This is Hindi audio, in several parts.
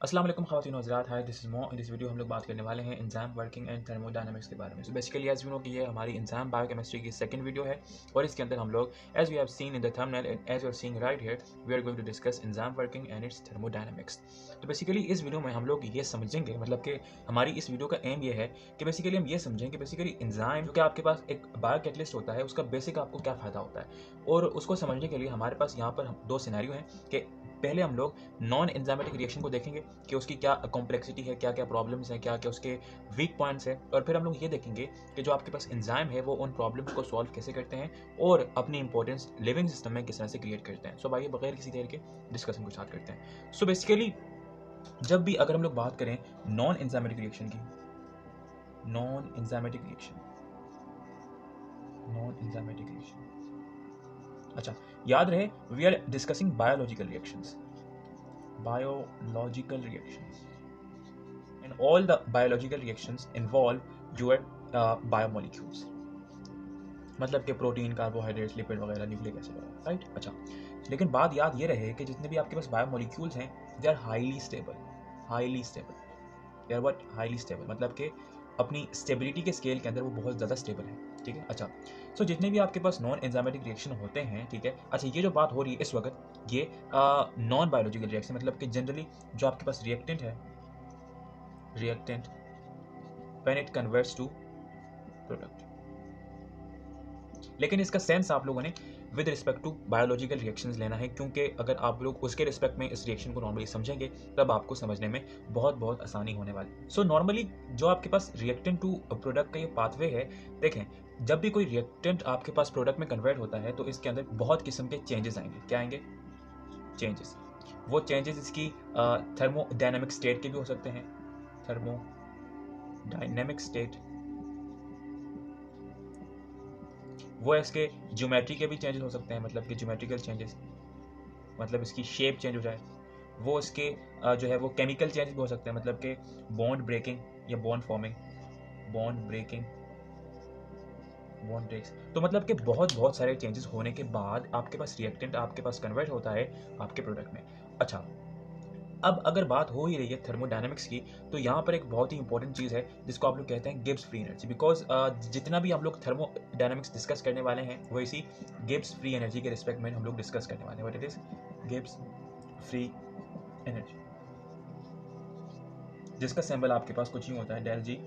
अस्सलाम वालेकुम ख़वातीन हज़रात, हाय दिस इज़ मो। इन दिस वीडियो हम लोग बात करने वाले हैं एंजाइम वर्किंग एंड थर्मोडायनामिक्स के बारे में। So basically as you know कि ये हमारी एंजाइम बायोकेमिस्ट्री की सेकंड वीडियो है और इसके अंदर हम लोग as we have seen in the thumbnail and as you are seeing right here we are going to discuss enzyme working and its thermodynamics. तो बेसिकली इस वीडियो में हम लोग ये समझेंगे, मतलब कि हमारी इस वीडियो का एम ये है कि बेसिकली हम ये समझें कि बेसिकली एंजाइम जो कि आपके पास एक बायो कैटलिस्ट होता है उसका बेसिक आपको क्या फ़ायदा होता है, और उसको समझने के लिए हमारे पास यहाँ पर दो सिनेरियो हैं कि पहले हम लोग नॉन एंजाइमेटिक रिएक्शन को देखेंगे कि उसकी क्या कॉम्प्लेक्सिटी है, क्या क्या प्रॉब्लम्स हैं, क्या क्या उसके वीक पॉइंट्स हैं, और फिर हम लोग ये देखेंगे कि जो आपके पास एंजाइम है वो उन प्रॉब्लम्स को सॉल्व कैसे करते हैं और अपनी इंपॉर्टेंस लिविंग सिस्टम में किस तरह से क्रिएट करते हैं। सो आइए बगैर किसी देर के डिस्कशन को स्टार्ट करते हैं। सो बेसिकली जब भी अगर हम लोग बात करें नॉन एंजाइमेटिक रिएक्शन की, non enzymatic reaction, non enzymatic reaction, अच्छा याद रहे we are discussing biological reactions, biological reactions, and all the biological reactions involve your biomolecules, मतलब कि प्रोटीन, कार्बोहाइड्रेट्स, लिपिड वगैरह, न्यूक्लिक एसिड वगैरह, राइट। अच्छा, लेकिन बात याद ये रहे कि जितने भी आपके पास बायोमोलिक्यूल्स हैं they are highly stable, highly stable, they are what, highly stable, मतलब कि अपनी स्टेबिलिटी के स्केल के अंदर वो बहुत ज़्यादा स्टेबल है, ठीक है। अच्छा, सो जितने भी आपके पास नॉन एंजाइमेटिक रिएक्शन होते हैं, ठीक है। अच्छा, ये जो बात हो रही है इस वक्त ये नॉन बायोलॉजिकल रिएक्शन, मतलब कि जनरली जो आपके पास रिएक्टेंट है, reactant when it converts to product, लेकिन इसका सेंस आप लोगों ने with respect to biological reactions लेना है, क्योंकि अगर आप लोग उसके रिस्पेक्ट में इस रिएक्शन को नॉर्मली समझेंगे तब आपको समझने में बहुत बहुत आसानी होने वाली। सो नॉर्मली जो आपके पास रिएक्टेंट टू प्रोडक्ट का ये पाथवे है, देखें जब भी कोई रिएक्टेंट आपके पास प्रोडक्ट में कन्वर्ट होता है तो इसके अंदर बहुत किस्म के चेंजेस आएंगे। क्या आएंगे? चेंजेस। वो चेंजेस इसकी थर्मोडायनामिक स्टेट के भी हो सकते हैं, थर्मोडायनामिक स्टेट, वो इसके ज्योमेट्री के भी चेंजेस हो सकते हैं, मतलब कि ज्योमेट्रिकल चेंजेस, मतलब इसकी शेप चेंज हो जाए। वो इसके जो है वो केमिकल चेंज भी हो सकते हैं, मतलब कि बॉन्ड ब्रेकिंग या bond forming, bond breaking, bond breaks. तो मतलब कि बहुत बहुत सारे चेंजेस होने के बाद आपके पास रिएक्टेंट आपके पास कन्वर्ट होता है आपके प्रोडक्ट में। अच्छा, अब अगर बात हो ही रही है थर्मोडायनामिक्स की, तो यहाँ पर एक बहुत ही इंपॉर्टेंट चीज़ है जिसको आप लोग कहते हैं गिब्स फ्री एनर्जी, बिकॉज जितना भी हम लोग थर्मोडायनामिक्स डिस्कस करने वाले हैं वो इसी गिब्स फ्री एनर्जी के रिस्पेक्ट में हम लोग डिस्कस करने वाले हैं। What it is Gibbs free energy, जिसका सिंबल आपके पास कुछ यूँ होता है, डेल जी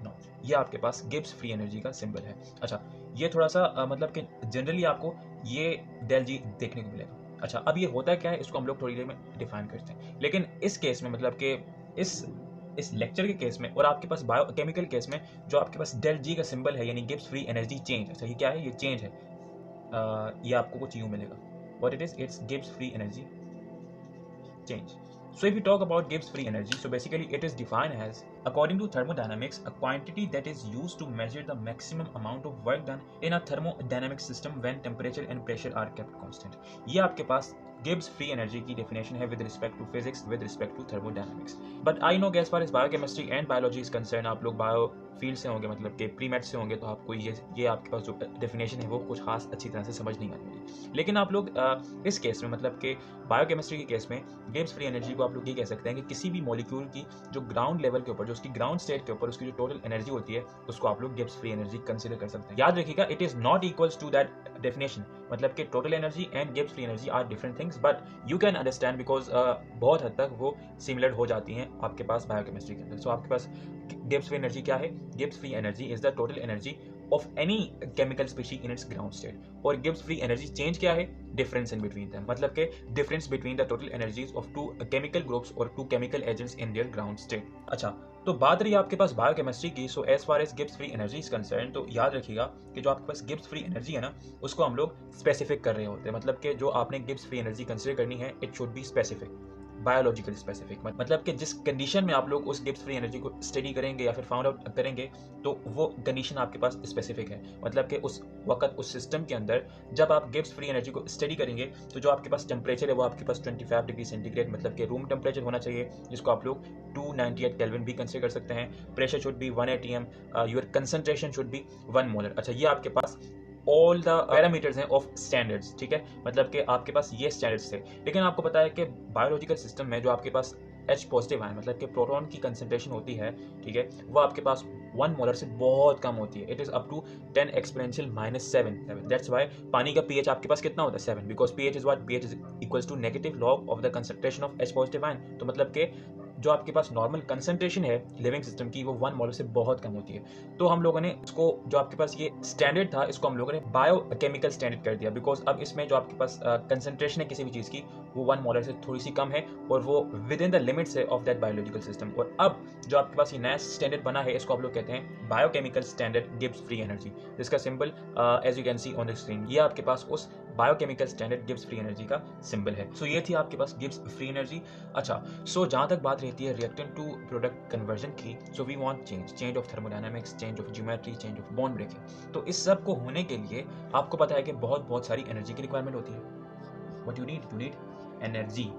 नॉट, ये आपके पास गिब्स फ्री एनर्जी का सिंबल है। अच्छा, ये थोड़ा सा मतलब कि जनरली आपको ये डेल जी देखने को मिलेगा। अच्छा, अब ये होता क्या है इसको हम लोग थोड़ी देर में डिफाइन करते हैं, लेकिन इस केस में मतलब कि इस लेक्चर के केस में और आपके पास बायोकेमिकल केस में जो आपके पास डेल जी का सिंबल है यानी गिब्स फ्री एनर्जी चेंज, अच्छा ये क्या है? ये चेंज है, ये आपको कुछ यूं मिलेगा। What it is? It's Gibbs free energy change. So if we talk about Gibbs free energy, so basically it is defined as, according to thermodynamics, a quantity that is used to measure the maximum amount of work done in a thermodynamic system when temperature and pressure are kept constant. ये आपके पास गिब्स फ्री एनर्जी की डेफिनेशन है with respect to physics, with respect to thermodynamics. But I know as far as biochemistry and biology is concern, आप लोग बायो फील्ड से होंगे, मतलब कि प्री मेड से होंगे, तो आपको ये आपके पास जो डेफिनेशन है वो कुछ खास अच्छी तरह से समझ नहीं आने वाली। लेकिन आप लोग इस केस में, मतलब कि बायोकेमिस्ट्री के केस में गिब्स फ्री एनर्जी को आप लोग ये कह सकते हैं कि किसी भी मॉलिक्यूल की जो ग्राउंड लेवल के ऊपर, जो उसकी ग्राउंड स्टेट के ऊपर उसकी जो टोटल एनर्जी होती है उसको आप लोग गिब्स फ्री एनर्जी कंसीडर कर सकते हैं। याद रखिएगा, it is not equals to that definition, मतलब कि total energy and Gibbs free energy are different things, but you can understand because बहुत हद तक वो सिमिलर हो जाती हैं आपके पास बायोकेमिस्ट्री के अंदर। सो आपके पास गिब्स फ्री एनर्जी क्या है? Gibbs free energy is the total energy of any chemical species in its ground state, और Gibbs free energy change क्या है? difference in between them, मतलब के difference between the total energies of two chemical groups or two chemical agents in their ground state। अच्छा, तो बात रही आपके पास बायोकेमिस्ट्री की, so as far as Gibbs free energy is concern, तो याद रखिएगा कि जो आपके पास गिब्स फ्री एनर्जी है ना उसको हम लोग स्पेसिफिक कर रहे होते हैं, मतलब कि जो आपने गिब्स फ्री एनर्जी कंसिडर करनी है it should be specific, biological specific, मतलब कि जिस कंडीशन में आप लोग उस गिब्स फ्री एनर्जी को स्टडी करेंगे या फिर फाउंड आउट करेंगे तो वो कंडीशन आपके पास स्पेसिफिक है, मतलब कि उस वक्त उस सिस्टम के अंदर जब आप गिब्स फ्री एनर्जी को स्टडी करेंगे तो जो आपके पास टेम्परेचर है वो आपके पास 25 डिग्री सेंटीग्रेड, मतलब कि रूम टेम्परेचर होना चाहिए, जिसको आप लोग 298 केल्विन भी कंसिडर कर सकते हैं। Pressure should be 1 atm, your concentration should be 1 molar. अच्छा, ये आपके पास ऑल द पैरामीटर्स हैं ऑफ स्टैंडर्ड्स, ठीक है, मतलब कि आपके पास ये स्टैंडर्ड्स थे। लेकिन आपको पता है कि बायोलॉजिकल सिस्टम में जो आपके पास H पॉजिटिव आयन मतलब कि प्रोटॉन की कंसंट्रेशन होती है, ठीक है, वो आपके पास 1 मोलर से बहुत कम होती है। It is up to 10 exponential -7। That's why पानी का pH आपके पास कितना होता है 7, because pH is what, pH is equals to negative log of the concentration of H positive ion. तो मतलब कि जो आपके पास नॉर्मल कंसंट्रेशन है लिविंग सिस्टम की वो 1 मोलर से बहुत कम होती है। तो हम लोगों ने इसको, जो आपके पास ये स्टैंडर्ड था, इसको हम लोगों ने बायोकेमिकल स्टैंडर्ड कर दिया, बिकॉज अब इसमें जो आपके पास कंसंट्रेशन है किसी भी चीज़ की वो 1 मोलर से थोड़ी सी कम है और वो विद इन द लिमिट्स है ऑफ दैट बायोलॉजिकल सिस्टम। और अब जो आपके पास ये नया स्टैंडर्ड बना है इसको आप लोग कहते हैं biochemical standard Gibbs free energy, जिसका symbol as you can see on the screen, ये आपके पास उस biochemical standard Gibbs free energy का सिंबल है। सो ये थी आपके पास गिब्स फ्री एनर्जी। अच्छा, सो जहाँ तक बात रहती है रिएक्टेंट टू प्रोडक्ट कन्वर्जन की, so we want change of thermodynamics, change of geometry, change of bond breaking. तो इस सब को होने के लिए आपको पता है कि बहुत सारी एनर्जी की रिक्वायरमेंट होती है। What you need energy.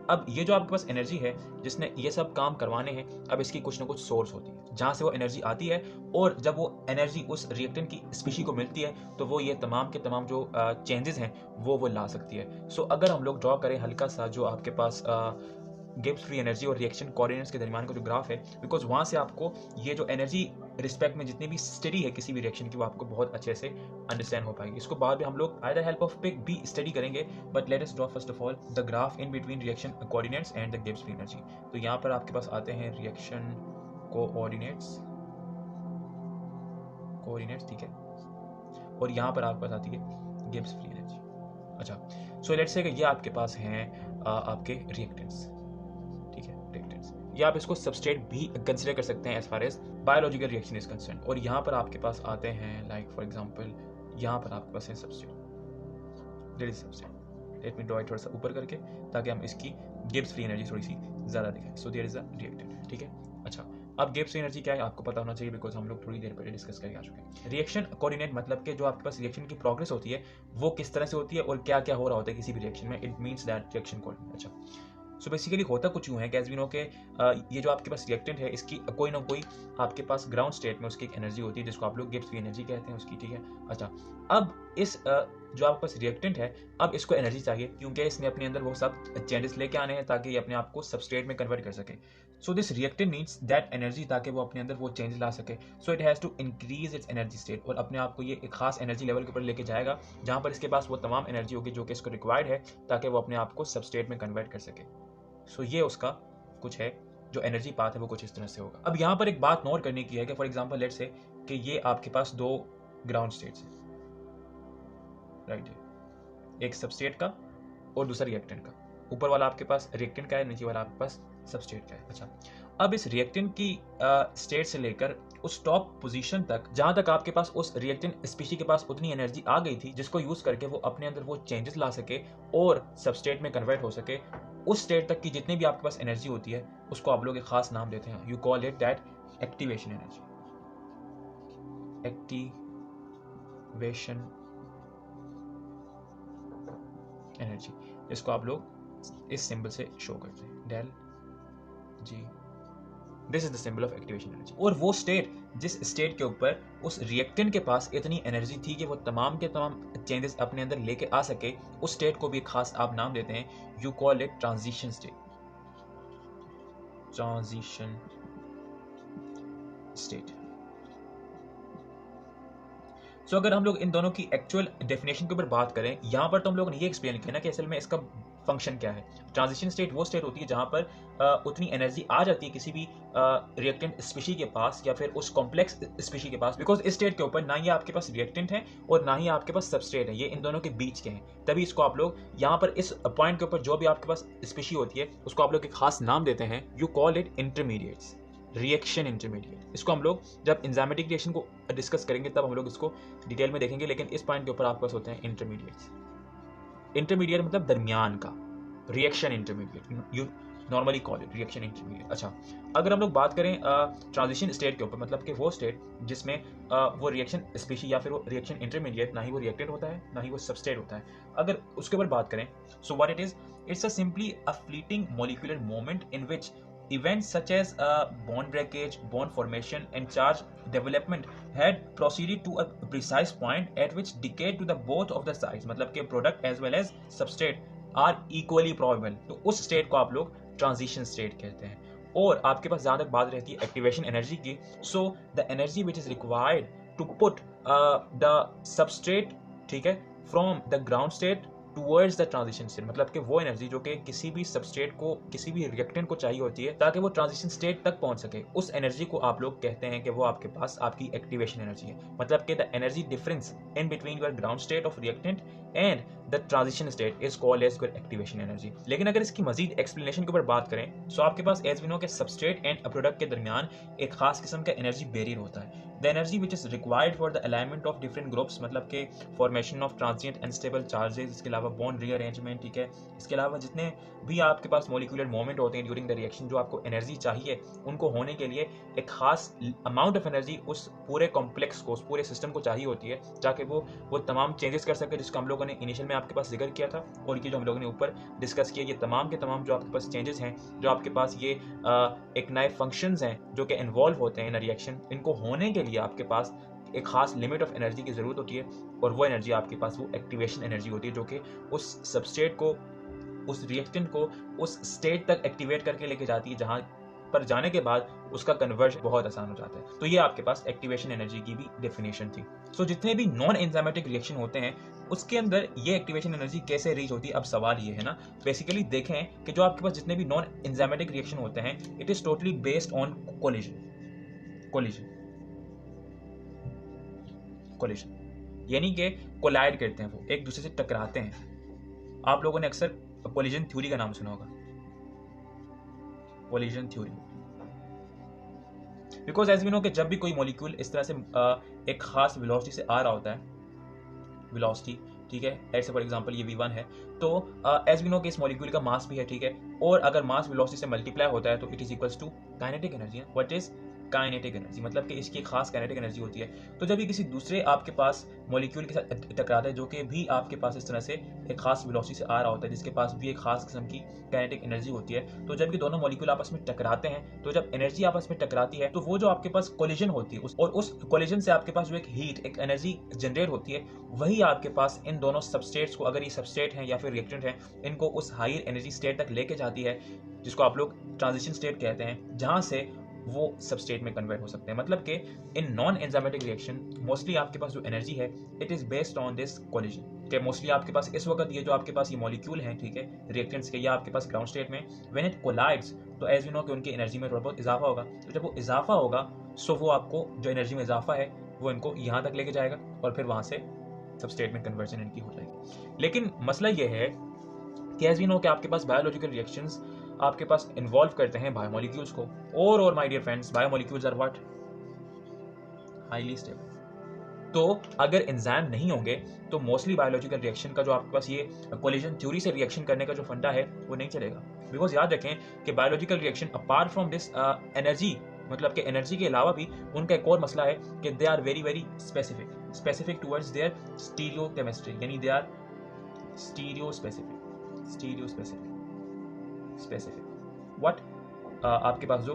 अब ये जो आपके पास एनर्जी है जिसने ये सब काम करवाने हैं, अब इसकी कुछ ना कुछ सोर्स होती है जहाँ से वो एनर्जी आती है, और जब वो एनर्जी उस रिएक्टेंट की स्पीशी को मिलती है तो वो ये तमाम के तमाम जो चेंजेस हैं वो ला सकती है। सो अगर हम लोग ड्रॉ करें हल्का सा जो आपके पास गिब्स फ्री एनर्जी और रिएक्शन कोऑर्डिनेट्स के दरमियान का जो ग्राफ है, बिकॉज वहाँ से आपको ये जो एनर्जी रिस्पेक्ट में जितनी भी स्टडी है किसी भी रिएक्शन की वो आपको बहुत अच्छे से अंडरस्टैंड हो पाएगी। इसको बाद में हम लोग आइदर हेल्प ऑफ पिक भी स्टडी करेंगे, but let us draw first of all the graph in between reaction coordinates and the Gibbs free energy. तो यहाँ पर आपके पास आते हैं रिएक्शन कोऑर्डिनेट्स, ठीक है, और यहाँ पर आपके पास आती है गिब्स फ्री एनर्जी। अच्छा, सो लेट्स से ये आपके पास हैं आपके रिएक्टेंट्स, ठीक है, रिएक्टेंट्स, या आप इसको सबस्ट्रेट भी कंसिडर कर सकते हैं as far as biological reaction is concern. और यहाँ पर आपके पास आते हैं लाइक फॉर एग्जांपल यहाँ पर आपके पास है substrate, there is substrate, let me draw it थोड़ा सा ऊपर करके ताकि हम इसकी गिब्स फ्री एनर्जी थोड़ी सी ज़्यादा दिखाएं। So there is a reactant, ठीक है। अच्छा, अब गिब्स फ्री एनर्जी क्या है आपको पता होना चाहिए, बिकॉज हम लोग थोड़ी देर पहले डिस्कस करके आ चुके हैं। रिएक्शन कोऑर्डिनेट मतलब कि जो आपके पास रिएक्शन की प्रोग्रेस होती है वो किस तरह से होती है और क्या क्या हो रहा होता है किसी भी रिएक्शन में, it means that reaction coordinate. अच्छा, सो बेसिकली होता कुछ यूँ है कि एज वी नो के ये जो आपके पास रिएक्टेंट है इसकी कोई ना कोई आपके पास ग्राउंड स्टेट में उसकी एक एनर्जी होती है जिसको आप लोग गिब्स फ्री एनर्जी कहते हैं उसकी, ठीक है। अच्छा, अब इस जो आपके पास रिएक्टेंट है अब इसको एनर्जी चाहिए क्योंकि इसने अपने अंदर वो सब चेंजेस लेके आने हैं ताकि ये अपने आप को सबस्ट्रेट में कन्वर्ट कर सके। So this reactant needs that energy ताकि वो अपने अंदर वो चेंज ला सके। So it has to increase its energy state, और अपने आप को ये एक खास एनर्जी लेवल के ऊपर लेके जाएगा जहाँ पर इसके पास वो तमाम एनर्जी होगी जो कि इसको रिक्वायर्ड है ताकि वो अपने आप को सबस्ट्रेट में कन्वर्ट कर सके। सो ये उसका कुछ है जो एनर्जी पाथ है वो कुछ इस तरह से होगा। अब यहाँ पर एक बात नोट करने की है कि फॉर एग्जांपल लेट्स से कि ये आपके पास दो ग्राउंड स्टेट्स हैं, राइट है, एक सबस्ट्रेट का और दूसरा रिएक्टेंट का। ऊपर वाला आपके पास रिएक्टेंट का है, नीचे वाला आपके पास सबस्ट्रेट का है। अच्छा, अब इस रिएक्टेंट की स्टेट से लेकर उस टॉप पोजीशन तक जहां तक आपके पास उस रिएक्टेंट स्पीशी के पास उतनी एनर्जी आ गई थी जिसको यूज करके वो अपने अंदर वो चेंजेस ला सके और सबस्ट्रेट में कन्वर्ट हो सके, उस स्टेट तक की जितनी भी आपके पास एनर्जी होती है उसको आप लोग एक खास नाम देते हैं, you call it that activation energy. Activation energy, इसको आप लोग इस सिंबल से शो करते हैं, del G, this is the symbol of activation energy. और वो स्टेट जिस स्टेट के ऊपर उस रिएक्टेंट के पास इतनी एनर्जी थी कि वो तमाम के तमाम चेंजेस अपने अंदर लेके आ सके, उस स्टेट को भी एक खास आप नाम देते हैं, you call it transition state, transition state. So अगर हम लोग इन दोनों की एक्चुअल डेफिनेशन के ऊपर बात करें, यहाँ पर तो हम लोगों ने ये एक्सप्लेन किया ना कि असल में इसका फंक्शन क्या है। ट्रांजिशन स्टेट वो स्टेट होती है जहाँ पर उतनी एनर्जी आ जाती है किसी भी रिएक्टेंट स्पीशी के पास या फिर उस कॉम्प्लेक्स स्पीशी के पास, बिकॉज इस स्टेट के ऊपर ना ही आपके पास रिएक्टेंट है और ना ही आपके पास सबस्ट्रेट है, ये इन दोनों के बीच के हैं। तभी इसको आप लोग यहाँ पर इस पॉइंट के ऊपर जो भी आपके पास स्पीशी होती है उसको आप लोग एक खास नाम देते हैं, you call it intermediates, reaction intermediate. इसको हम लोग जब एंजाइमेटिक रिएक्शन को डिस्कस करेंगे तब हम लोग इसको डिटेल में देखेंगे, लेकिन इस पॉइंट के ऊपर आपके पास होते हैं इंटरमीडिएट्स। इंटरमीडिएट मतलब दरमियान का, reaction intermediate, you normally call it reaction intermediate. अच्छा, अगर हम लोग बात करें ट्रांजिशन स्टेट के ऊपर, मतलब कि वो स्टेट जिसमें वो रिएक्शन स्पीशी या फिर वो रिएक्शन इंटरमीडिएट ना ही वो रिएक्टेंट होता है ना ही वो सबस्ट्रेट होता है, अगर उसके ऊपर बात करें, so what it is, it's a simply a fleeting molecular moment in which events such as bone breakage, bone formation, and charge development had proceeded to a precise point at which decay to the both of the sides, मतलब कि product as well as substrate are equally probable. तो उस state को आप लोग transition state कहते हैं. और आपके पास जहाँ तक बात रहती है एक्टिवेशन एनर्जी की, so the energy which is required to put the substrate, ठीक है, from the ground state towards the transition state, मतलब कि वो एनर्जी जो कि किसी भी सबस्ट्रेट को, किसी भी रिएक्टेंट को चाहिए होती है ताकि वो ट्रांजिशन स्टेट तक पहुंच सके, उस एनर्जी को आप लोग कहते हैं कि वो आपके पास आपकी एक्टिवेशन एनर्जी है. मतलब कि the energy difference in between your ground state of reactant and the transition state is called as your activation energy. लेकिन अगर इसकी मजीद एक्सप्लेनेशन के ऊपर बात करें, सो आपके पास एज वी नो के सबस्ट्रेट एंड प्रोडक्ट के दरमियान एक खास किस्म का एनर्जी बैरियर होता है. The energy which is required for the alignment of different groups, मतलब के formation of transient unstable charges, इसके अलावा बॉन्ड रीअरेंजमेंट, ठीक है, इसके अलावा जितने भी आपके पास मॉलिक्यूलर मोमेंट होते हैं ड्यूरिंग द रिएक्शन, जो आपको एनर्जी चाहिए उनको होने के लिए एक खास अमाउंट ऑफ एनर्जी उस पूरे कॉम्प्लेक्स को, उस पूरे सिस्टम को चाहिए होती है ताकि वो तमाम चेंजेस कर सके जिसका हम लोगों ने इनिशियल में आपके पास जिक्र किया था और ये जो हम लोगों ने ऊपर डिस्कस किया. ये तमाम के तमाम जो आपके पास चेंजेस हैं, जो आपके पास ये एक नए फंक्शंस हैं जो कि इन्वॉल्व होते हैं इन रिएक्शन, इनको होने के लिए आपके पास एक खास लिमिट ऑफ एनर्जी की ज़रूरत होती है और वो एनर्जी आपके पास वो एक्टिवेशन एनर्जी होती है जो कि उस सबस्ट्रेट को, उस रिएक्टेंट को उस स्टेट तक एक्टिवेट करके लेके जाती है जहाँ पर जाने के बाद उसका कन्वर्जन बहुत आसान हो जाता है. तो ये आपके पास एक्टिवेशन एनर्जी की भी डेफिनेशन थी. सो जितने भी नॉन एंजाइमेटिक रिएक्शन होते हैं उसके अंदर ये एक्टिवेशन एनर्जी कैसे रीच होती है, अब सवाल ये है ना, बेसिकली देखें कि जो आपके पास जितने भी नॉन एंजाइमेटिक रिएक्शन होते हैं, it is totally based on collision, यानी कि कोलाइड करते हैं, वो एक दूसरे से टकराते हैं. आप लोगों ने अक्सर कोलिजन थ्योरी का नाम सुना होगा, collision theory, because as we know कि जब भी कोई मॉलिक्यूल इस तरह से एक खास वेलोसिटी से आ रहा होता है, वेलोसिटी, ठीक है, ऐसे फॉर एग्जांपल ये v1 है, तो एज वी नो कि इस मॉलिक्यूल का मास भी है, ठीक है, और अगर मास वेलोसिटी से मल्टीप्लाई होता है तो it is equals to kinetic energy. What is kinetic energy? मतलब कि इसकी खास काइनेटिक एनर्जी होती है. तो जब भी किसी दूसरे आपके पास मॉलिक्यूल के साथ टकराता है जो कि भी आपके पास इस तरह से एक खास वेलोसिटी से आ रहा होता है, जिसके पास भी एक खास किस्म की काइनेटिक एनर्जी होती है, तो जब ये दोनों मॉलिक्यूल आपस में टकराते हैं, तो जब एनर्जी आपस में टकराती है तो वो जो आपके पास कोलिजन होती है और उस कोलिजन से आपके पास जो एक हीट, एक एनर्जी जनरेट होती है, वही आपके पास इन दोनों सबस्ट्रेट्स को, अगर ये सबस्ट्रेट हैं या फिर रिएक्टेंट हैं, इनको उस हायर एनर्जी स्टेट तक लेके जाती है जिसको आप लोग ट्रांजिशन स्टेट कहते हैं, जहां से वो सबस्टेट में कन्वर्ट हो सकते हैं. मतलब कि in non enzymatic reaction mostly आपके पास जो एनर्जी है it is based on this collision, कि मोस्टली आपके पास इस वक्त ये जो आपके पास ये मॉलिक्यूल हैं, ठीक है, रिएक्टेंट्स के, या आपके पास ग्राउंड स्टेट में व्हेन इट कोलाइड्स, तो एज वी नो कि उनकी एनर्जी में थोड़ा बहुत इजाफा होगा. तो जब वो इजाफा होगा सो वो आपको जो एनर्जी में इजाफा है वो इनको यहाँ तक लेके जाएगा और फिर वहाँ से सबस्टेट में कन्वर्जन इनकी हो जाएगी. लेकिन मसला ये है कि एज वी नो कि आपके पास बायोलॉजिकल रिएक्शंस आपके पास इन्वॉल्व करते हैं बायोमोलिक्यूल्स को, और my dear friends, biomolecules are what? Highly stable. तो अगर एंजाइम नहीं होंगे तो मोस्टली बायोलॉजिकल रिएक्शन का जो आपके पास ये कोलिजन थ्योरी से रिएक्शन करने का जो फंडा है वो नहीं चलेगा. बिकॉज याद रखें कि biological reaction apart from this energy, मतलब कि एनर्जी के अलावा भी उनका एक और मसला है कि they are very very specific towards their stereochemistry, यानी they are stereo specific. What? आपके पास जो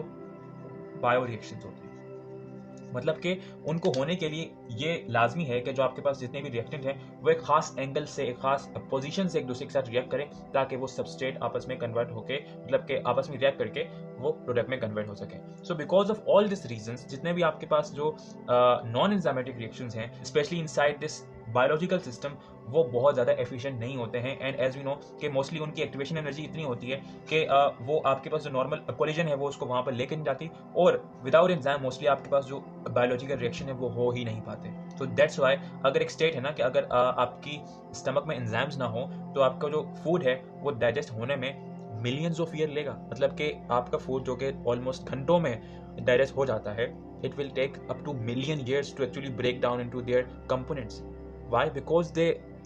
बायो रिएक्शंस होते हैं, मतलब कि उनको होने के लिए ये लाजमी है कि जो आपके पास जितने भी रिएक्टेंट हैं वो एक खास एंगल से, एक खास पोजीशन से एक दूसरे के साथ रिएक्ट करें ताकि वो सबस्ट्रेट आपस में कन्वर्ट होके, मतलब कि आपस में रिएक्ट करके वो प्रोडक्ट में कन्वर्ट हो सके. So because of all this reasons, जितने भी आपके पास जो नॉन एंजाइमेटिक रिएक्शंस हैं specially inside this biological system, वो बहुत ज़्यादा एफिशिएंट नहीं होते हैं. एंड एज वी नो कि मोस्टली उनकी एक्टिवेशन एनर्जी इतनी होती है कि वो आपके पास जो नॉर्मल कोलिजन है वो उसको वहाँ पर लेकर नहीं जाती, और विदाउट एंजाइम मोस्टली आपके पास जो बायोलॉजिकल रिएक्शन है वो हो ही नहीं पाते. तो दैट्स वाई अगर एक स्टेट है ना कि अगर आपकी स्टमक में एंजाइम्स ना हो तो आपका जो फूड है वो डाइजेस्ट होने में मिलियंस ऑफ ईयर लेगा. मतलब कि आपका फूड जो कि ऑलमोस्ट घंटों में डाइजेस्ट हो जाता है, it will take up to million years to actually break down into their components. Why? Because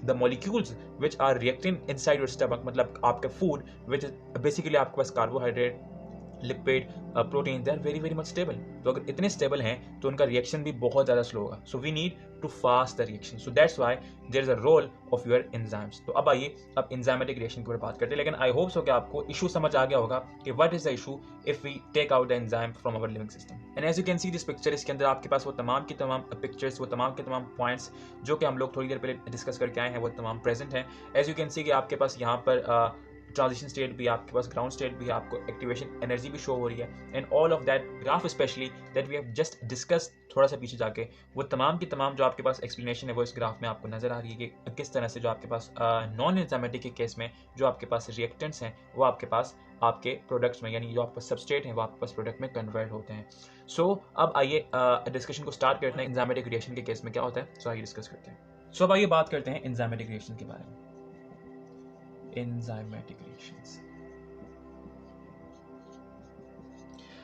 the molecules which are reacting inside your stomach, मतलब आपका food which is basically आपके पास carbohydrate, lipid, protein, they are very very much stable. तो अगर इतने स्टेबल हैं तो उनका रिएक्शन भी बहुत ज़्यादा स्लो होगा। So we need to fast the reaction, so that's why there is a role of your enzymes. तो अब आइए अब एंजाइमेटिक रिएक्शन के ऊपर बात करते हैं। लेकिन आई होप सो कि आपको इशू समझ आ गया होगा कि what is the issue if we take out the enzyme from our living system. And as you can see this picture, इसके अंदर आपके पास वो तमाम की तमाम पिक्चर्स, वो तमाम के तमाम पॉइंट्स जो कि हम लोग थोड़ी देर पहले डिस्कस करके आए हैं, वो तमाम प्रेजेंट हैं। एज यू कैन सी कि आपके पास यहाँ पर ट्रांजिशन स्टेट भी, आपके पास ग्राउंड स्टेट भी, आपको एक्टिवेशन एनर्जी भी शो हो रही है। And all of that graph specially that we have just discuss, थोड़ा सा पीछे जाके वो तमाम की तमाम जो आपके पास एक्सप्लेनेशन है वो इस ग्राफ में आपको नजर आ रही है कि किस तरह से जो आपके पास नॉन एंजाइमेटिक के केस में जो आपके पास रिएक्टेंट्स हैं वो आपके पास आपके प्रोडक्ट्स में, यानी जो आपके पास सबस्ट्रेट हैं वो आपके पास प्रोडक्ट में कन्वर्ट होते हैं। सो अब आइए डिस्कशन को स्टार्ट करते हैं एंजाइमेटिक रिएक्शन के केस में क्या होता है। सो आइए डिस्कस करते हैं। सो अब आइए बात करते हैं एंजाइमेटिक रिएक्शन के बारे में। एंजाइमेटिक रिएक्शंस,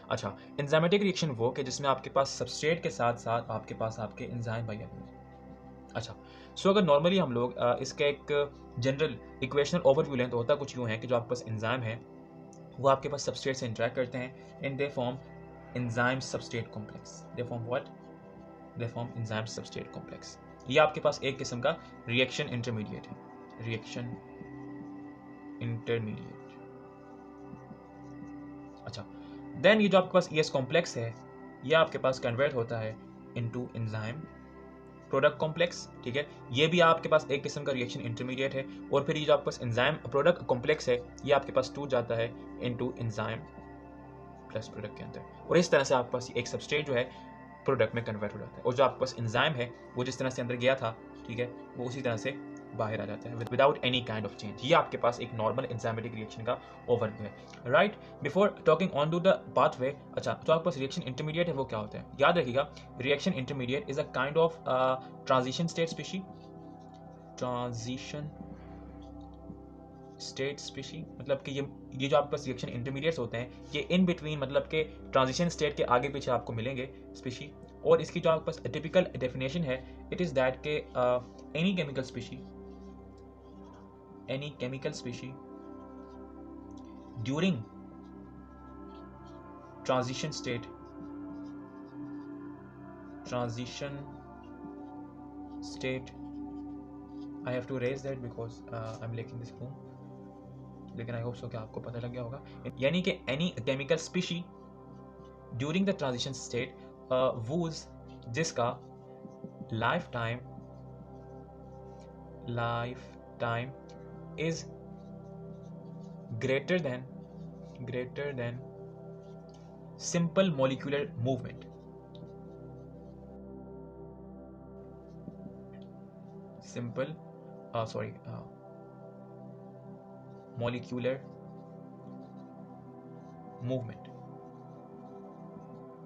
अच्छा, एंजाइमेटिक रिएक्शन वो कि जिसमें आपके पास सबस्ट्रेट के साथ साथ आपके पास आपके एंजाइम भाई हैं। अच्छा, सो अगर नॉर्मली हम लोग इसका एक जनरल इक्वेशनल ओवरव्यू लें तो होता कुछ यूँ है कि जो आपके पास एंजाइम है वो आपके पास सबस्ट्रेट से इंटरेक्ट करते हैं and they form enzyme substrate complex. They form what? They form enzyme substrate complex. ये आपके पास एक किस्म का रिएक्शन इंटरमीडिएट है, रिएक्शन इंटरमीडिएट। अच्छा, देन ये जो आपके पास ES कॉम्प्लेक्स है ये आपके पास कन्वर्ट होता है इनटू एंजाइम प्रोडक्ट कॉम्प्लेक्स। ठीक है, ये भी आपके पास एक किस्म का रिएक्शन इंटरमीडिएट है। और फिर ये जो आपके पास एंजाइम प्रोडक्ट कॉम्प्लेक्स है ये आपके पास टूट जाता है इनटू एंजाइम प्लस प्रोडक्ट के अंदर, और इस तरह से आपके पास एक सबस्ट्रेट जो है प्रोडक्ट में कन्वर्ट हो जाता है। और जो आपके पास एंजाइम है वो जिस तरह से अंदर गया था, ठीक है, वो उसी तरह से बाहर आ जाता है without any kind of change. ये आपके पास एक नॉर्मल एंजाइमेटिक रिएक्शन का ओवरव्यू है। Right, before talking on to the pathway, अच्छा, तो आपके पास रिएक्शन इंटरमीडिएट है वो क्या होता है? याद रखिएगा, reaction intermediate is a kind of transition state species. Transition state species मतलब कि ये जो आपके पास रिएक्शन इंटरमीडिएट्स होते हैं ये इन बिटवीन, मतलब कि ट्रांजिशन स्टेट के आगे पीछे आपको मिलेंगे स्पीशी। और इसकी जो आपके पास टिपिकल डेफिनेशन है, इट इज दैट के any chemical species, any chemical species during transition state I have to raise that because I'm licking this spoon, लेकिन आई होप सो कि आपको पता लग गया होगा। यानी कि any chemical species during the transition state whose जिसका lifetime is greater than simple molecular movement. Molecular movement।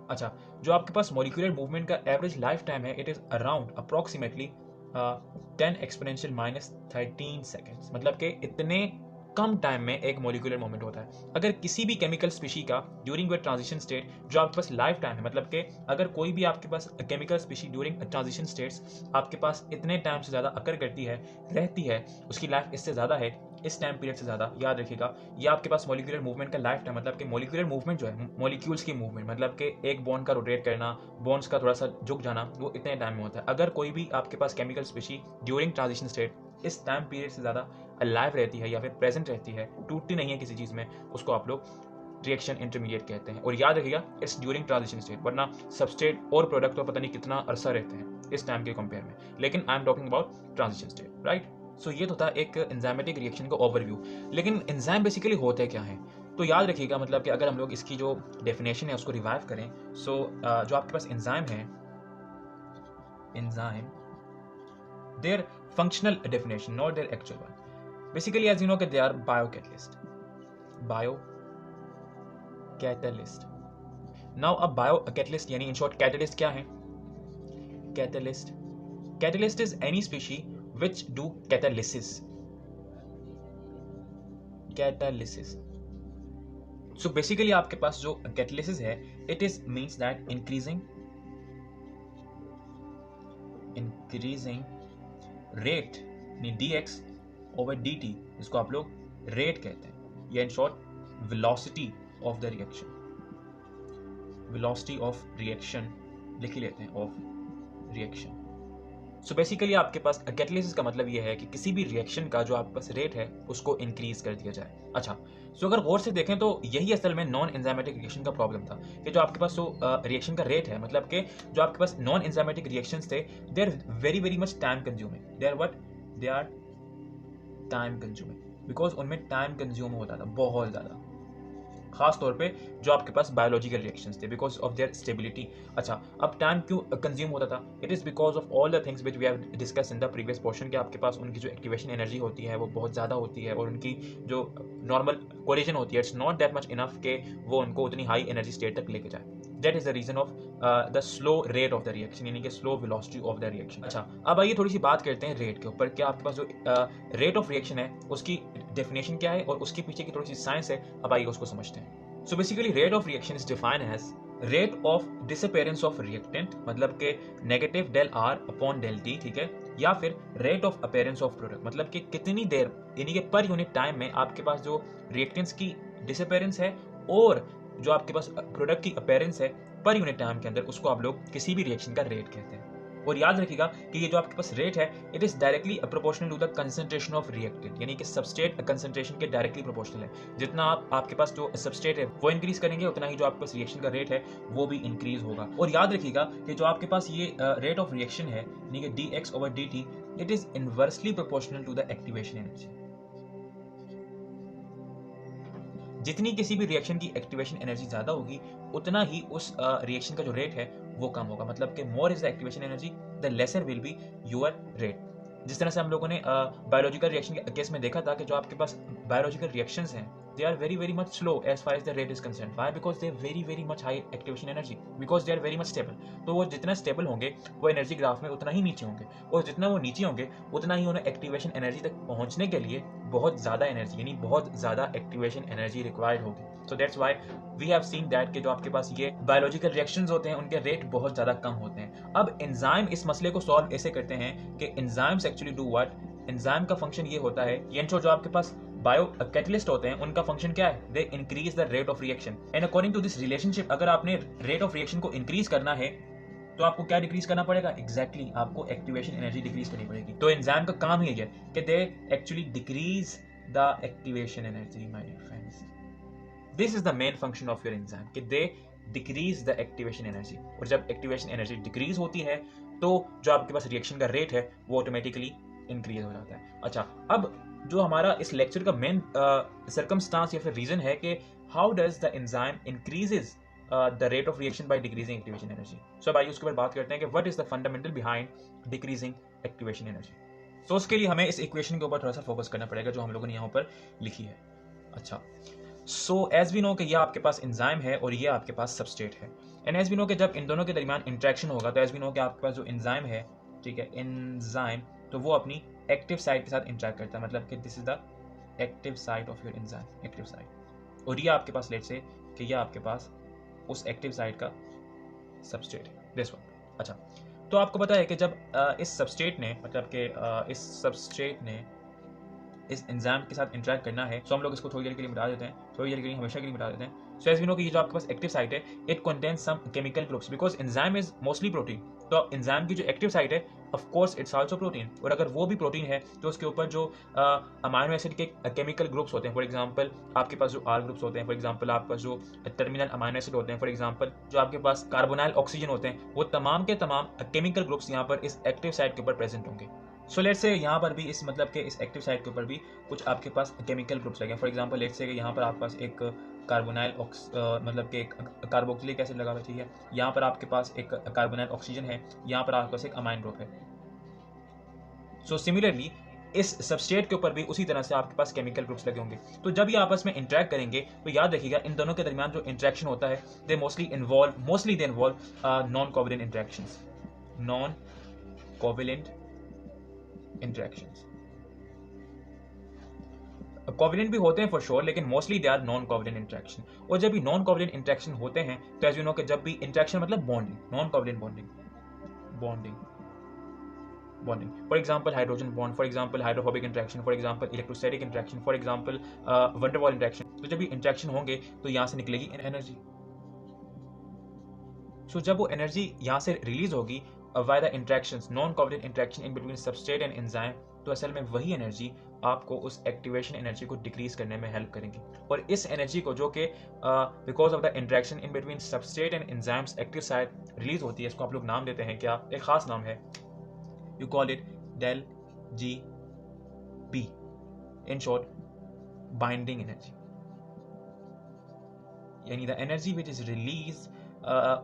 अच्छा, जो आपके पास मोलिकुलर मूवमेंट का एवरेज लाइफ टाइम है, it is around approximately 10 exponential -13 seconds. मतलब कि इतने कम टाइम में एक मोलिकुलर मूवमेंट होता है। अगर किसी भी केमिकल स्पीशी का ड्यूरिंग ट्रांजिशन स्टेट जो आपके पास लाइफ टाइम है, मतलब कि अगर कोई भी आपके पास chemical species during transition states आपके पास इतने टाइम से ज़्यादा अकर करती है, रहती है, उसकी लाइफ इससे ज़्यादा है, इस टाइम पीरियड से ज़्यादा, याद रखिएगा ये आपके पास मोलिकुलर मूवमेंट का लाइफ टाइम, मतलब कि मोलिकुलर मूवमेंट जो है, मोलिक्यूल्स की मूवमेंट, मतलब कि एक बॉन्ड का रोटेट करना, बॉन्ड्स का थोड़ा सा झुक जाना, वो इतने टाइम में होता है। अगर कोई भी आपके पास chemical species during transition state इस टाइम पीरियड से ज़्यादा अलाइव रहती है या फिर प्रेजेंट रहती है, टूटती नहीं है किसी चीज़ में, उसको आप लोग रिएक्शन इंटरमीडिएट कहते हैं। और याद रखिएगा इट्स ड्यूरिंग ट्रांजिशन स्टेट, वरना सबस्ट्रेट और प्रोडक्ट तो पता नहीं कितना अरसा रहते हैं इस टाइम के कंपेयर में, लेकिन I am talking about transition state, right. So ये तो था एक एंजाइमेटिक रिएक्शन का ओवरव्यू। लेकिन एंजाइम बेसिकली होते क्या है, तो याद रखिएगा, मतलब कि अगर हम लोग इसकी जो डेफिनेशन है उसको रिवाइव करें, सो जो आपके पास एंजाइम है, enzyme their functional definition, not their actual one, basically as you know they are biocatalyst। now a biocatalyst यानी in short catalyst क्या है? catalyst is any species which do catalysis। so basically आपके पास जो catalysis है, it is means that increasing rate यानी dx over dt, इसको आप लोग रेट कहते हैं, या in short velocity of the reaction. Velocity of reaction लिख ही लेते हैं, ऑफ रिएक्शन। सो बेसिकली आपके पास कैटालिसिस का मतलब ये है कि किसी भी रिएक्शन का जो आपके पास रेट है उसको इंक्रीज कर दिया जाए। अच्छा, सो अगर गौर से देखें तो यही असल में नॉन एंजाइमेटिक रिएक्शन का प्रॉब्लम था कि जो आपके पास जो रिएक्शन का रेट है, मतलब कि जो आपके पास नॉन एंजाइमेटिक रिएक्शंस थे, they are very very much time consuming. They are what? They are time consuming, because उनमें टाइम कंज्यूम होता था बहुत ज़्यादा, खास तौर पे जो आपके पास बायोलॉजिकल रिएक्शंस थे, बिकॉज ऑफ देयर स्टेबिलिटी। अच्छा, अब टाइम क्यों कंज्यूम होता था? It is because of all the things which we have discuss in the previous portion के आपके पास उनकी जो एक्टिवेशन एनर्जी होती है वो बहुत ज़्यादा होती है, और उनकी जो नॉर्मल कोलिजन होती है it's not that much enough के वो उनको उतनी हाई एनर्जी स्टेट तक लेके जाए। That is the reason of the slow rate of the reaction, यानी कि slow velocity of the reaction. अच्छा, अब आइए थोड़ी सी बात करते हैं रेट के ऊपर। क्या आपके पास जो रेट ऑफ रिएक्शन है उसकी डेफिनेशन क्या है और उसके पीछे की थोड़ी सी साइंस है, अब आइए उसको समझते हैं। So basically rate of reaction is defined as rate of disappearance of reactant, मतलब के negative del R upon del T, ठीक है, या फिर rate of appearance of product, मतलब कि कितनी देर यानी कि पर यूनिट टाइम में आपके पास जो रिएक्टेंट्स की डिसअपीयरेंस है और जो आपके पास प्रोडक्ट की अपीयरेंस है पर यूनिट टाइम के अंदर, उसको आप लोग किसी भी रिएक्शन का रेट कहते हैं। और याद रखिएगा कि ये जो आपके पास रेट है it is directly proportional to the concentration of reactant, यानी कि सबस्ट्रेट कंसंट्रेशन के डायरेक्टली प्रोपोर्शनल है। जितना आपके पास जो सबस्ट्रेट है वो इंक्रीज करेंगे उतना ही जो आपके पास रिएक्शन का रेट है वो भी इंक्रीज होगा। और याद रखिएगा कि जो आपके पास ये रेट ऑफ रिएक्शन है यानी कि dx/dt it is inversely proportional to the activation energy. जितनी किसी भी रिएक्शन की एक्टिवेशन एनर्जी ज्यादा होगी उतना ही उस रिएक्शन का जो रेट है वो कम होगा, मतलब कि more is the activation energy the lesser will be your rate. जिस तरह से हम लोगों ने बायोलॉजिकल रिएक्शन के केस में देखा था कि जो आपके पास बायोलॉजिकल रिएक्शंस हैं they are very very much slow as far as the rate is concerned. Why? Because they have very very much high activation energy, because they are very much stable. तो वो जितना स्टेबल होंगे वो एनर्जी ग्राफ में उतना ही नीचे होंगे, और जितना वो नीचे होंगे उतना ही उन्हें एक्टिवेशन एनर्जी तक पहुंचने के लिए बहुत ज़्यादा एनर्जी यानी बहुत ज़्यादा एक्टिवेशन एनर्जी रिक्वायर्ड होगी। So that's why we have seen that कि जो आपके पास ये बायोलॉजिकल रिएक्शंस होते हैं उनके रेट बहुत ज़्यादा कम होते हैं। अब एंजाइम इस मसले को सॉल्व ऐसे करते हैं कि enzymes actually do what? Enzyme का फंक्शन ये होता है, ये जो आपके पास बायो कैटलिस्ट होते हैं उनका फंक्शन क्या है? They increase the rate of reaction, and according to this relationship अगर आपने रेट ऑफ रिएक्शन को इंक्रीज करना है तो आपको क्या डिक्रीज करना पड़ेगा? एग्जैक्टली आपको एक्टिवेशन एनर्जी डिक्रीज करनी पड़ेगी। तो एंजाइम का काम ही है कि they actually decrease the activation energy. My dear friends, this is the main function of your enzyme कि they decrease the activation energy, और जब एक्टिवेशन एनर्जी डिक्रीज होती है तो जो आपके पास रिएक्शन का रेट है वो ऑटोमेटिकली इंक्रीज हो जाता है। अच्छा, अब जो हमारा इस लेक्चर का मेन सर्कमस्टांस या फिर रीजन है कि how does the enzyme increases the rate of reaction by decreasing activation energy. So अब आइए उसके बाद बात करते हैं कि what is the fundamental behind decreasing activation energy. तो उसके लिए हमें इस इक्वेशन के ऊपर थोड़ा सा फोकस करना पड़ेगा जो हम लोगों ने यहाँ पर लिखी है। अच्छा, सो एज वी नो कि ये आपके पास एंजाइम है और ये आपके पास सबस्ट्रेट है, एंड एज वी नो कि जब इन दोनों के दरमियान इंट्रैक्शन होगा तो एज वी नो कि आपके पास जो एंजाइम है, ठीक है, एंजाइम, तो वो अपनी एक्टिव साइट के साथ इंटरेक्ट करता है, मतलब कि this is the active site of your enzyme, active site, और ये आपके पास लेट्स से कि ये आपके पास उस एक्टिव साइट का सबस्ट्रेट है, दिस वन। अच्छा, तो आपको पता है कि जब इस सबस्ट्रेट ने मतलब कि इस सबस्ट्रेट ने इस एंजाइम के साथ इंटरेक्ट करना है, तो हम लोग इसको थोड़ी देर के लिए मिटा देते हैं, थोड़ी देर के लिए हमेशा के लिए मिटा देते हैं। सो एज वी नो कि ये जो आपके पास एक्टिव साइट है it contains some chemical groups, because enzyme is mostly protein, तो एंजाइम की जो एक्टिव साइट है of course it's also protein, और अगर वो भी प्रोटीन है तो उसके ऊपर जो अमाइनो एसिड के केमिकल ग्रुप्स होते हैं, फॉर एग्जांपल आपके पास जो आर ग्रुप्स होते हैं, फॉर एग्जांपल आपके पास जो टर्मिनल अमाइनो एसिड होते हैं, फॉर एग्जांपल जो आपके पास कार्बोनाइल ऑक्सीजन होते हैं, वो तमाम के तमाम केमिकल ग्रुप्स यहाँ पर इस एक्टिव साइट के ऊपर प्रेजेंट होंगे। सो लेट्स से यहाँ पर भी इस मतलब के इस एक्टिव साइट के ऊपर भी कुछ आपके पास केमिकल ग्रुप्स लगे, फॉर एग्जांपल लेट्स से यहाँ पर आपके पास एक कार्बोनाइल मतलब कि एक कार्बोक्सिलिक एसिड लगा हुआ है, ठीक है, यहाँ पर आपके पास एक कार्बोनाइल ऑक्सीजन है, यहाँ पर आपके पास एक अमाइन ग्रुप है। सो सिमिलरली इस सबस्ट्रेट के ऊपर भी उसी तरह से आपके पास केमिकल ग्रुप्स लगे होंगे। तो जब ये आपस में इंटरेक्ट करेंगे तो याद रखिएगा इन दोनों के दरमियान जो इंटरेक्शन होता है they mostly involve non covalent interactions, non covalent interactions. Covalent भी होते हैं फॉर श्योर, लेकिन mostly they are non covalent interaction. और जब भी नॉन कोवैलेंट इंटरेक्शन होते हैं तो एज यू नो कि जब भी इंटरेक्शन मतलब bonding, non covalent bonding, for example hydrogen bond, for example hydrophobic interaction, for example electrostatic interaction, for example wonder wall interaction. तो जब भी इंटरेक्शन होंगे तो यहाँ से निकलेगी एनर्जी। सो जब वो एनर्जी यहाँ से रिलीज होगी why the interactions, non covalent interaction in between substrate and enzyme, तो असल में वही एनर्जी आपको उस एक्टिवेशन एनर्जी को डिक्रीज करने में हेल्प करेंगी। और इस एनर्जी को जो कि because of the interaction in between substrate and enzymes active side release होती है, इसको आप लोग नाम देते हैं क्या, एक खास नाम है, you call it del G B, in short binding energy. यानी the energy which is release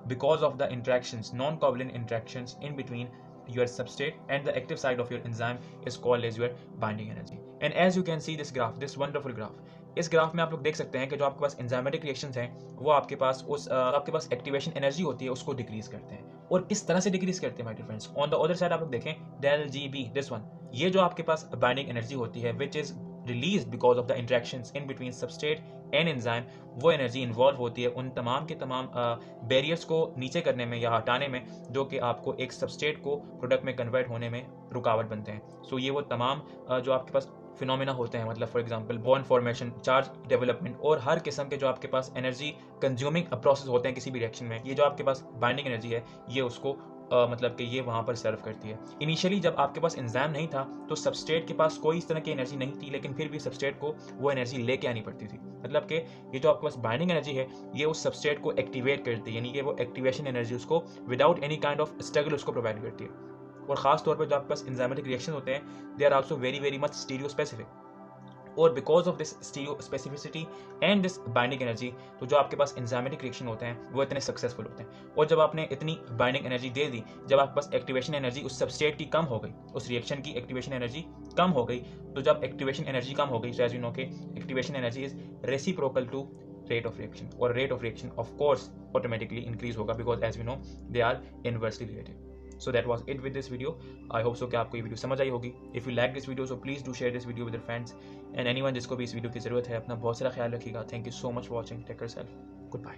because of the interactions, non-covalent interactions in between your substrate and the active side of your enzyme is called as your binding energy. And as you can see this graph, this wonderful graph, इस ग्राफ में आप लोग देख सकते हैं कि जो आपके पास एंजाइमेटिक रिएक्शंस हैं वो आपके पास आपके पास एक्टिवेशन एनर्जी होती है उसको डिक्रीज करते हैं। और किस तरह से डिक्रीज करते हैं my dear friends, on the other side आप लोग देखें del G B, this one, ये जो आपके पास बाइंडिंग एनर्जी होती है which is release because of the interactions in between substrate and enzyme, वो एनर्जी इन्वॉल्व होती है उन तमाम के तमाम बैरियर्स को नीचे करने में या हटाने में जो कि आपको एक सबस्ट्रेट को प्रोडक्ट में कन्वर्ट होने में रुकावट बनते हैं। सो ये वो तमाम जो आपके पास फिनोमेना होते हैं, मतलब for example bond formation, charge development और हर किस्म के जो आपके पास एनर्जी कंज्यूमिंग प्रोसेस होते हैं किसी भी रिएक्शन में, ये जो आपके पास बाइंडिंग एनर्जी है ये उसको मतलब कि ये वहाँ पर सर्व करती है। इनिशियली जब आपके पास एंजाइम नहीं था तो सबस्ट्रेट के पास कोई इस तरह की एनर्जी नहीं थी, लेकिन फिर भी सबस्ट्रेट को वो एनर्जी लेके आनी पड़ती थी। मतलब कि ये जो आपके पास बाइंडिंग एनर्जी है ये उस सबस्ट्रेट को एक्टिवेट करती है, यानी कि वो एक्टिवेशन एनर्जी उसको without any kind of struggle उसको प्रोवाइड करती है। और खास तौर पर जो आपके पास एंजाइमेटिक रिएक्शन होते हैं they are also very very much stereo specific. और because of this stereo specificity and this binding energy, तो जो आपके पास एंजाइमेटिक रिएक्शन होते हैं वो इतने सक्सेसफुल होते हैं। और जब आपने इतनी बाइंडिंग एनर्जी दे दी, जब आपके पास एक्टिवेशन एनर्जी उस सबस्ट्रेट की कम हो गई, उस रिएक्शन की एक्टिवेशन एनर्जी कम हो गई, तो जब एक्टिवेशन एनर्जी कम हो गई, सो एज यू नो के activation energy is reciprocal to rate of reaction, और rate of reaction of course automatically increase होगा because as you know they are inversely related. So that was it with this video. I hope so कि आपको ये वीडियो समझ आई होगी। If you like this video, so please do share this video with your friends and anyone जिसको भी इस वीडियो की ज़रूरत है। अपना बहुत सारा ख्याल रखिएगा। Thank you so much for watching. Take care yourself. Goodbye.